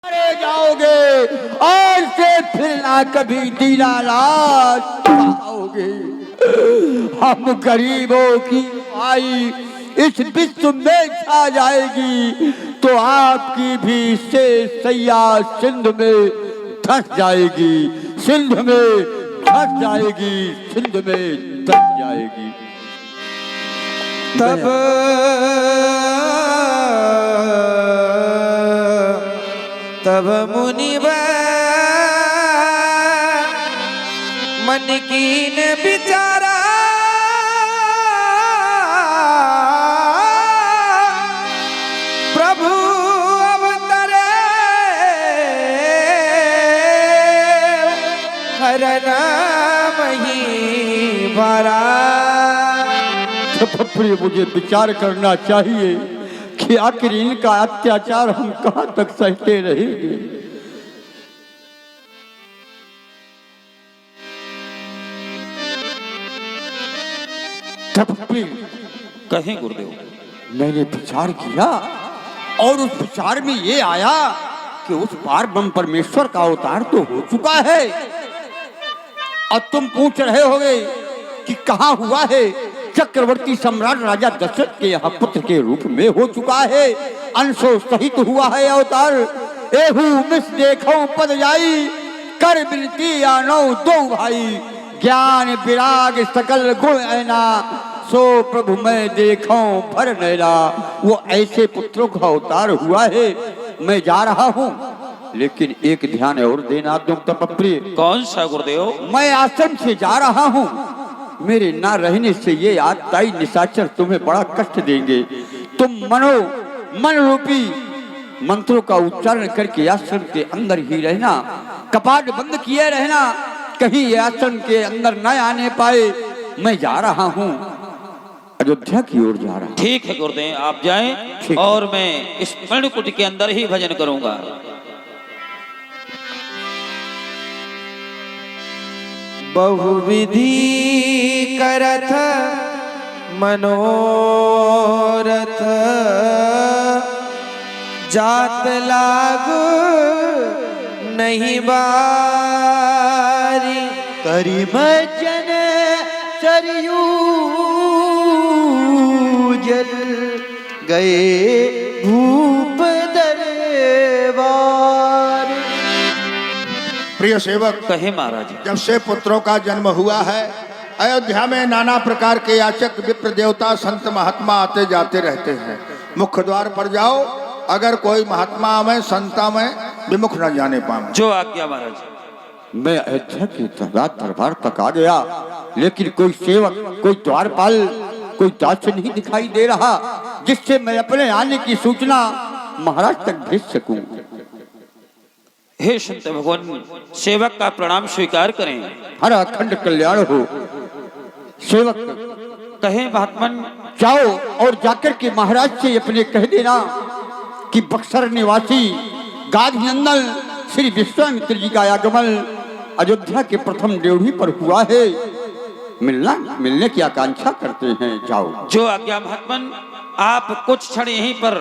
मारे जाओगे और से फिर ना कभी दीनानाथ पाओगे। हम गरीबों की आई इस विश्व में छा जाएगी तो आपकी भी से सैया सिंध में धस जाएगी, सिंध में धस जाएगी, सिंध में धस जाएगी। तब मुनिवर मन कीन बिचारा प्रभु अवतरे हर नाम ही भरा। प्रिय मुझे विचार करना चाहिए कि आखिर इनका अत्याचार हम कहां तक सहते रहेंगे। कहें गुरुदेव। मैंने विचार किया और उस विचार में ये आया कि उस पार ब्रह्म परमेश्वर का अवतार तो हो चुका है और तुम पूछ रहे होगे कि कहां हुआ है। चक्रवर्ती सम्राट राजा दशरथ के यहाँ पुत्र के रूप में हो चुका है, अंशों सहित हुआ है अवतार। एहू मिस देखो पद जाई कर बिनती आनो दो भाई, ज्ञान विराग सकल गुण ऐना सो प्रभु मैं देखो भर नैना। वो ऐसे पुत्रों का अवतार हुआ है। मैं जा रहा हूँ लेकिन एक ध्यान और देना तुम तपप्रिय। कौन सा गुरुदेव? मैं आश्रम से जा रहा हूँ, मेरे ना रहने से ये आत्ताई निशाचर तुम्हें बड़ा कष्ट देंगे। तुम मन रूपी मंत्रों का उच्चारण करके आश्रम के अंदर ही रहना, कपाट बंद किए रहना, कहीं ये आश्रम के अंदर न आने पाए। मैं जा रहा हूँ, अयोध्या की ओर जा रहा हूँ। ठीक है गुरुदेव, आप जाएं और मैं इस पर्णकुट के अंदर ही भजन करूंगा। बहुविधि करथ मनोरथ जात लागू नहीं बारी। करी मजन सरयू जल गए भूप दरबार। प्रिय सेवक, कहे महाराज। जब से पुत्रों का जन्म हुआ है अयोध्या में नाना प्रकार के याचक विप्र देवता संत महात्मा आते जाते रहते हैं। मुख्य द्वार पर जाओ, अगर कोई महात्मा में संता में विमुख न जाने पाए। जो आज्ञा महाराज। मैं अयोध्या के दरबार तक आ गया लेकिन कोई सेवक, कोई द्वारपाल, कोई दास नहीं दिखाई दे रहा जिससे मैं अपने आने की सूचना महाराज तक भेज सकूं। हे संत भगवान, सेवक का प्रणाम स्वीकार करें। हर अखंड कल्याण हो। सेवक कहे महात्मन। जाओ और जाकर के महाराज से अपने कह देना कि बक्सर निवासी गाधीनंदन श्री विश्वामित्र जी का आगमन अयोध्या के प्रथम ड्योढ़ी पर हुआ है। मिलने की आकांक्षा करते हैं। जाओ। जो आज्ञा महात्मन। आप कुछ क्षण यहीं पर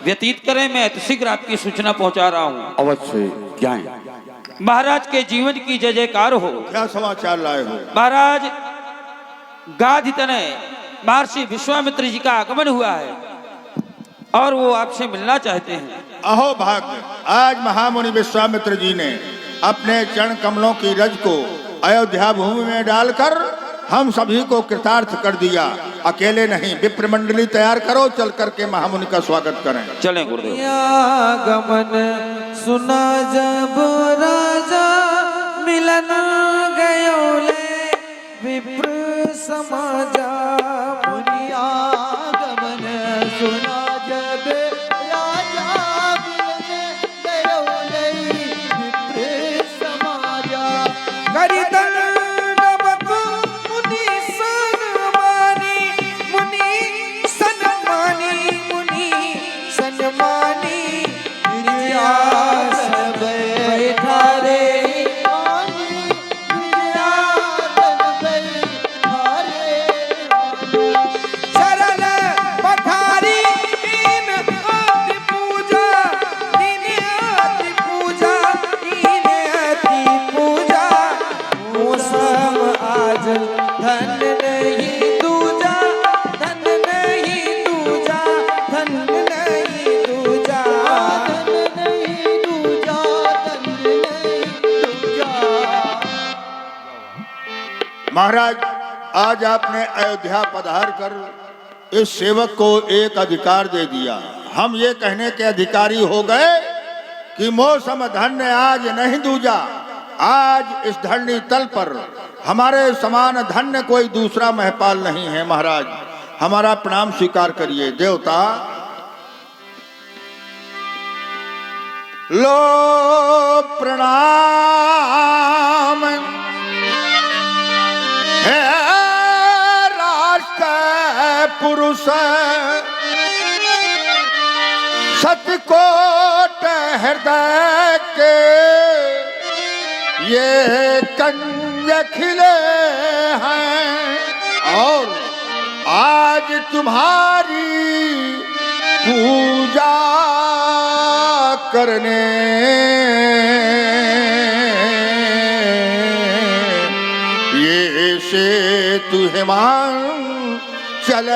व्यतीत करें, मैं शीघ्र आपकी सूचना पहुंचा रहा हूँ। अवश्य जाएं। महाराज के जीवन की जय जयकार हो। क्या समाचार लाए हो? महाराज, गाधितनय महर्षि विश्वामित्र जी का आगमन हुआ है और वो आपसे मिलना चाहते हैं। अहो भाग्य, आज महामुनि विश्वामित्र जी ने अपने चरण कमलों की रज को अयोध्या भूमि में डालकर हम सभी को कृतार्थ कर दिया। अकेले नहीं, विप्र मंडली तैयार करो, चल करके महामुनि का स्वागत करें। चलें गुरुदेव। आगमन सुना जब राजा मिलन गयोले विप्र समाजा। मुनि आगमन सुना जब राजा मिलन गयोले विप्र समाजा। करितन महाराज, आज आपने अयोध्या पधार कर इस सेवक को एक अधिकार दे दिया। हम ये कहने के अधिकारी हो गए कि मौसम धन्य आज नहीं दूजा। आज इस धरणी तल पर हमारे समान धन्य कोई दूसरा महपाल नहीं है। महाराज, हमारा प्रणाम स्वीकार करिए। देवता, लो प्रणाम है राष्ट्र पुरुष, सतकोट हृदय के ये कंज खिले हैं, और आज तुम्हारी पूजा करने ये सेतु हिमाचल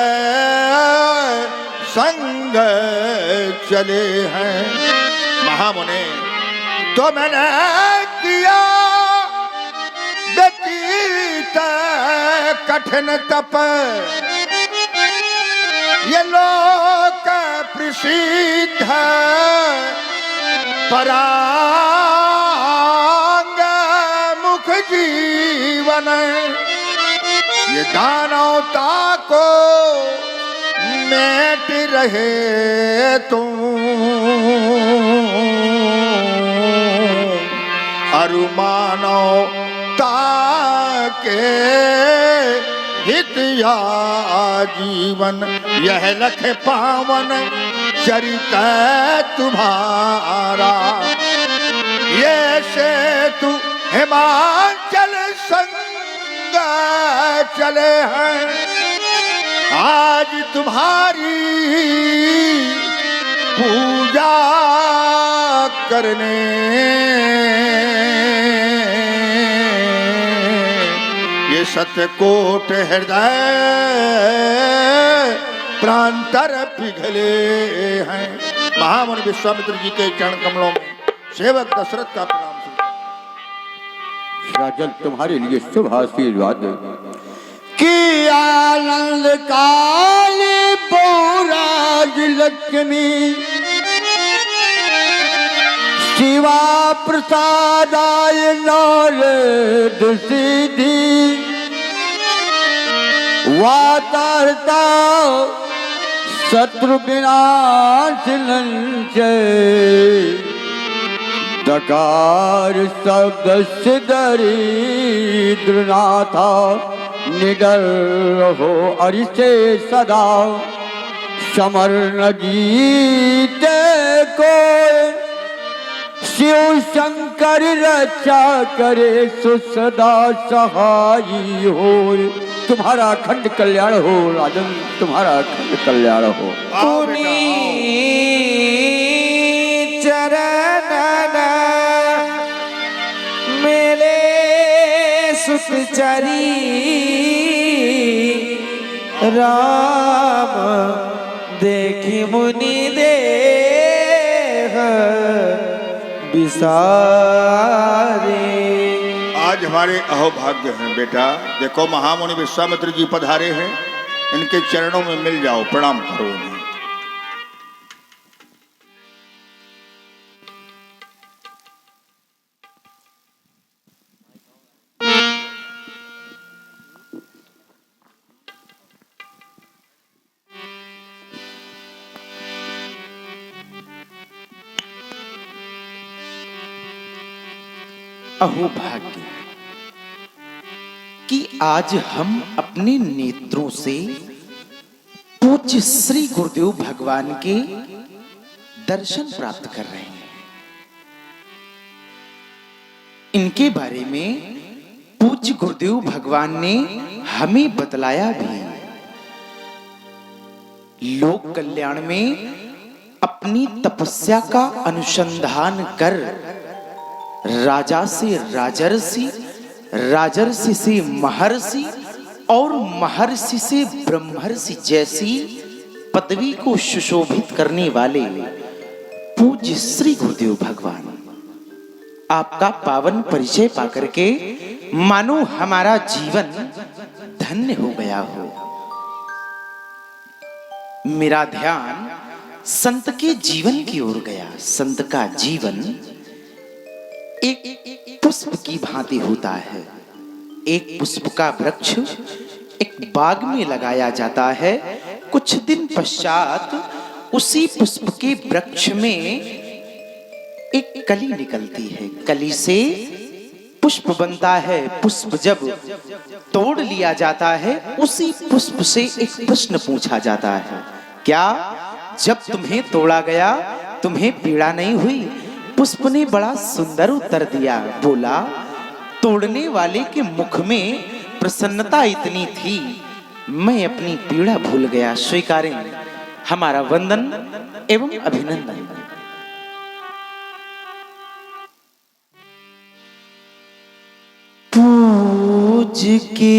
संग चले हैं। महामुने, तो मैंने किया व्यतीत कठिन तप, ये लोक प्रसिद्ध परांग मुख जीवन, ये दानवता को मेट रहे तुम, अरु मानवता के हित या जीवन, यह लख पावन चरित तुम्हारा, ये सेतु हिमाचल संग चले हैं। आज तुम्हारी पूजा करने ये सतकोट हृदय प्रांतर पिघले हैं। महामुनि विश्वामित्र जी के चरण कमलों में सेवक दशरथ का प्रणाम। राजन, तुम्हारे लिए शुभ आशीर्वाद कि आनंद काली पौराज लक्ष्मी, शिवा प्रसादाय नारद सिद्धि, वातारता शत्रु विनाशनं च, दकार शब्द दरिद्रनाथा, निडर हो अरिसे सदा, समर न जीते को, शिव शंकर रक्षा करे सो सदा सहाई हो। तुम्हारा खंड कल्याण हो राजन, तुम्हारा खंड कल्याण हो। चरण मेरे सुतचरी, राम देखी मुनि देह विसारे। आज हमारे अहोभाग्य हैं बेटा। देखो, महामुनि विश्वामित्र जी पधारे हैं, इनके चरणों में मिल जाओ, प्रणाम करो इन्हें। अहोभाग्य कि आज हम अपने नेत्रों से पूज्य श्री गुरुदेव भगवान के दर्शन प्राप्त कर रहे हैं। इनके बारे में पूज्य गुरुदेव भगवान ने हमें बतलाया भी। लोक कल्याण में अपनी तपस्या का अनुसंधान कर राजा से राजर्षि, राजर्षि से महर्षि और महर्षि से ब्रह्मर्षि जैसी पदवी को सुशोभित करने वाले पूज्य श्री गुरुदेव भगवान आपका पावन परिचय पाकर के मानो हमारा जीवन धन्य हो गया हो। मेरा ध्यान संत के जीवन की ओर गया। संत का जीवन एक पुष्प की भांति होता है। एक पुष्प का वृक्ष एक बाग में लगाया जाता है। कुछ दिन पश्चात उसी पुष्प के वृक्ष में एक कली निकलती है। कली से पुष्प बनता है। पुष्प जब तोड़ लिया जाता है, उसी पुष्प से एक प्रश्न पूछा जाता है, क्या जब तुम्हें तोड़ा गया तुम्हें पीड़ा नहीं हुई? पुष्प ने बड़ा सुंदर उत्तर दिया, बोला, तोड़ने वाले के मुख में प्रसन्नता इतनी थी, मैं अपनी पीड़ा भूल गया। स्वीकारें हमारा वंदन एवं अभिनंदन। पूज के